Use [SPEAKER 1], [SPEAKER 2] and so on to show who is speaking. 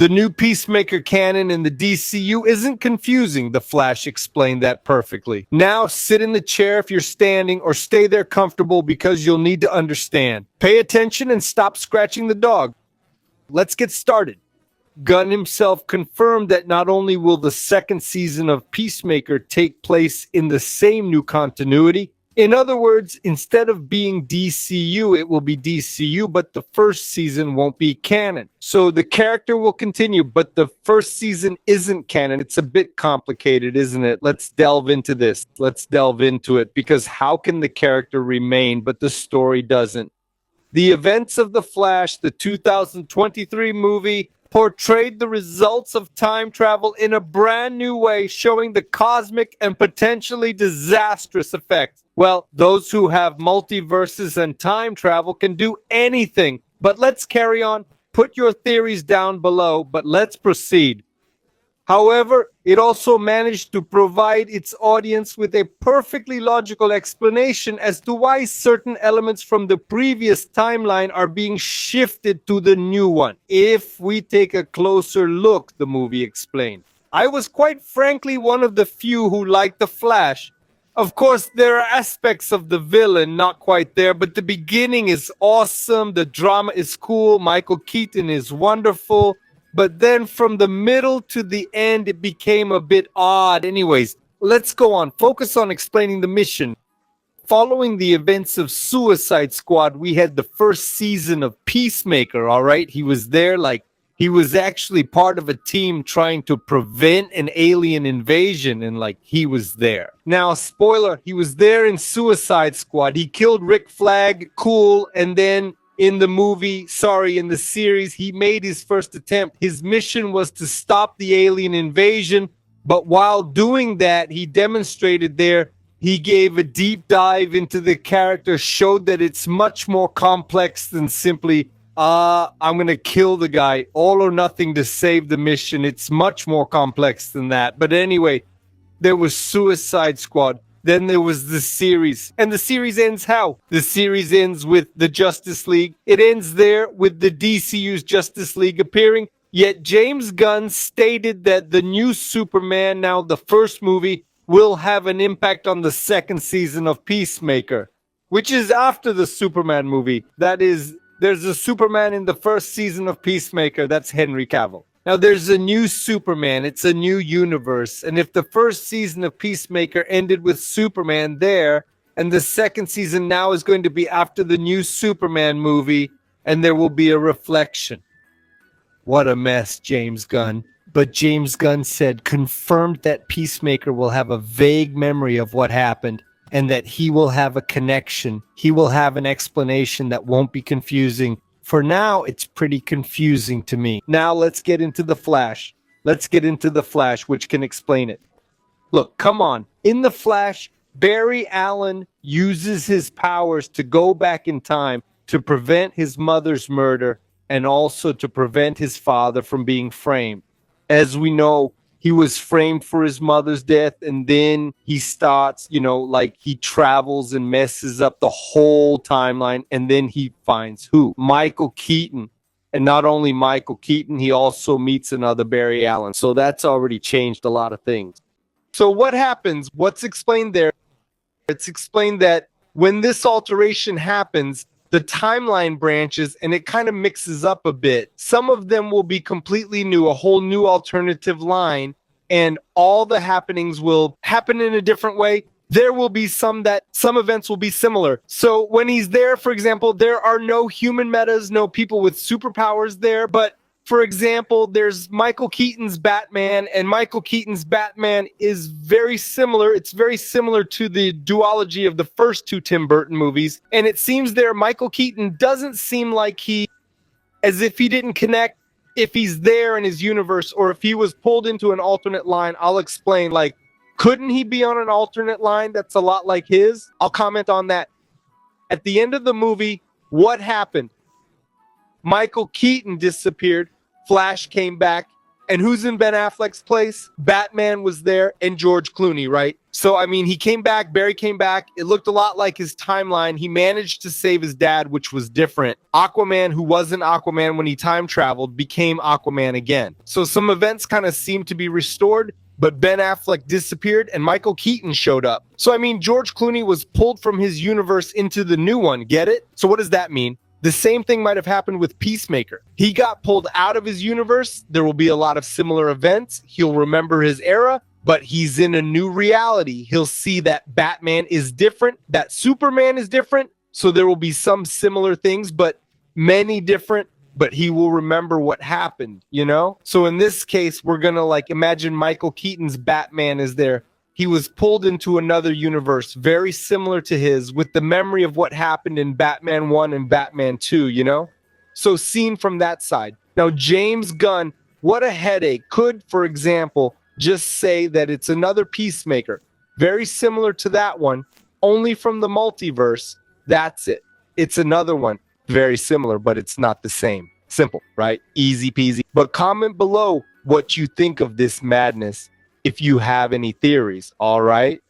[SPEAKER 1] The new Peacemaker canon in the DCU isn't confusing. The Flash explained that perfectly. Now sit in the chair if you're standing or stay there comfortable because you'll need to understand. Pay attention and stop scratching the dog. Let's get started. Gunn himself confirmed that not only will the second season of Peacemaker take place in the same new continuity, in other words, instead of being DCU, it will be DCU, but the first season won't be canon. So the character will continue, but the first season isn't canon. It's a bit complicated, isn't it? Let's delve into this. Let's delve into it, because how can the character remain, but the story doesn't? The events of The Flash, the 2023 movie, portrayed the results of time travel in a brand new way, showing the cosmic and potentially disastrous effects. Well, those who have multiverses and time travel can do anything. But let's carry on. Put your theories down below, but let's proceed. However, it also managed to provide its audience with a perfectly logical explanation as to why certain elements from the previous timeline are being shifted to the new one. If we take a closer look, the movie explained. I was quite frankly one of the few who liked The Flash. Of course, there are aspects of the villain not quite there, but the beginning is awesome, the drama is cool, Michael Keaton is wonderful. But then from the middle to the end, it became a bit odd. Anyways, let's go on. Focus on explaining the mission. Following the events of Suicide Squad, we had the first season of Peacemaker, all right? He was there, he was actually part of a team trying to prevent an alien invasion, and he was there. Now, spoiler, he was there in Suicide Squad. He killed Rick Flag, cool, and then in the series, he made his first attempt. His mission was to stop the alien invasion, but while doing that, he demonstrated there, he gave a deep dive into the character, showed that it's much more complex than simply, I'm going to kill the guy, all or nothing to save the mission. It's much more complex than that. But anyway, there was Suicide Squad. Then there was the series. And the series ends how? The series ends with the Justice League. It ends there with the DCU's Justice League appearing. Yet James Gunn stated that the new Superman, now the first movie, will have an impact on the second season of Peacemaker, which is after the Superman movie. That is, there's a Superman in the first season of Peacemaker. That's Henry Cavill. Now, there's a new Superman. It's a new universe. And if the first season of Peacemaker ended with Superman there, and the second season now is going to be after the new Superman movie, and there will be a reflection. What a mess, James Gunn. But James Gunn said, confirmed that Peacemaker will have a vague memory of what happened, and that he will have a connection. He will have an explanation that won't be confusing. For now, it's pretty confusing to me. Now let's get into The Flash. Let's get into The Flash, which can explain it. Look, come on. In The Flash, Barry Allen uses his powers to go back in time to prevent his mother's murder and also to prevent his father from being framed. As we know, he was framed for his mother's death, and then he starts, he travels and messes up the whole timeline, and then he finds who? Michael Keaton. And not only Michael Keaton, he also meets another Barry Allen. So that's already changed a lot of things. So what happens? What's explained there? It's explained that when this alteration happens, the timeline branches and it kind of mixes up a bit. Some of them will be completely new, a whole new alternative line, and all the happenings will happen in a different way. There will be some events will be similar. So when he's there, for example, there are no human metas, no people with superpowers there, but for example, there's Michael Keaton's Batman, and Michael Keaton's Batman is very similar. It's very similar to the duology of the first two Tim Burton movies. And it seems there Michael Keaton doesn't seem like as if he didn't connect, if he's there in his universe, or if he was pulled into an alternate line. I'll explain, couldn't he be on an alternate line that's a lot like his? I'll comment on that. At the end of the movie, what happened? Michael Keaton disappeared. Flash came back, And who's in Ben Affleck's place? Batman was there and George Clooney, right? So, I mean, he came back, Barry came back. It looked a lot like his timeline. He managed to save his dad, which was different. Aquaman, who wasn't Aquaman when he time traveled, became Aquaman again. So some events kind of seemed to be restored, but Ben Affleck disappeared and Michael Keaton showed up. So, I mean, George Clooney was pulled from his universe into the new one. Get it? So what does that mean? The same thing might have happened with Peacemaker. He got pulled out of his universe. There will be a lot of similar events. He'll remember his era, but he's in a new reality. He'll see that Batman is different, that Superman is different. So there will be some similar things, but many different, but he will remember what happened, you know? So in this case, we're going to like imagine Michael Keaton's Batman is there. He was pulled into another universe very similar to his with the memory of what happened in Batman 1 and Batman 2, you know? So seen from that side. Now, James Gunn, what a headache, could, for example, just say that it's another Peacemaker, very similar to that one, only from the multiverse. That's it. It's another one, very similar, but it's not the same. Simple, right? Easy peasy. But comment below what you think of this madness if you have any theories, all right?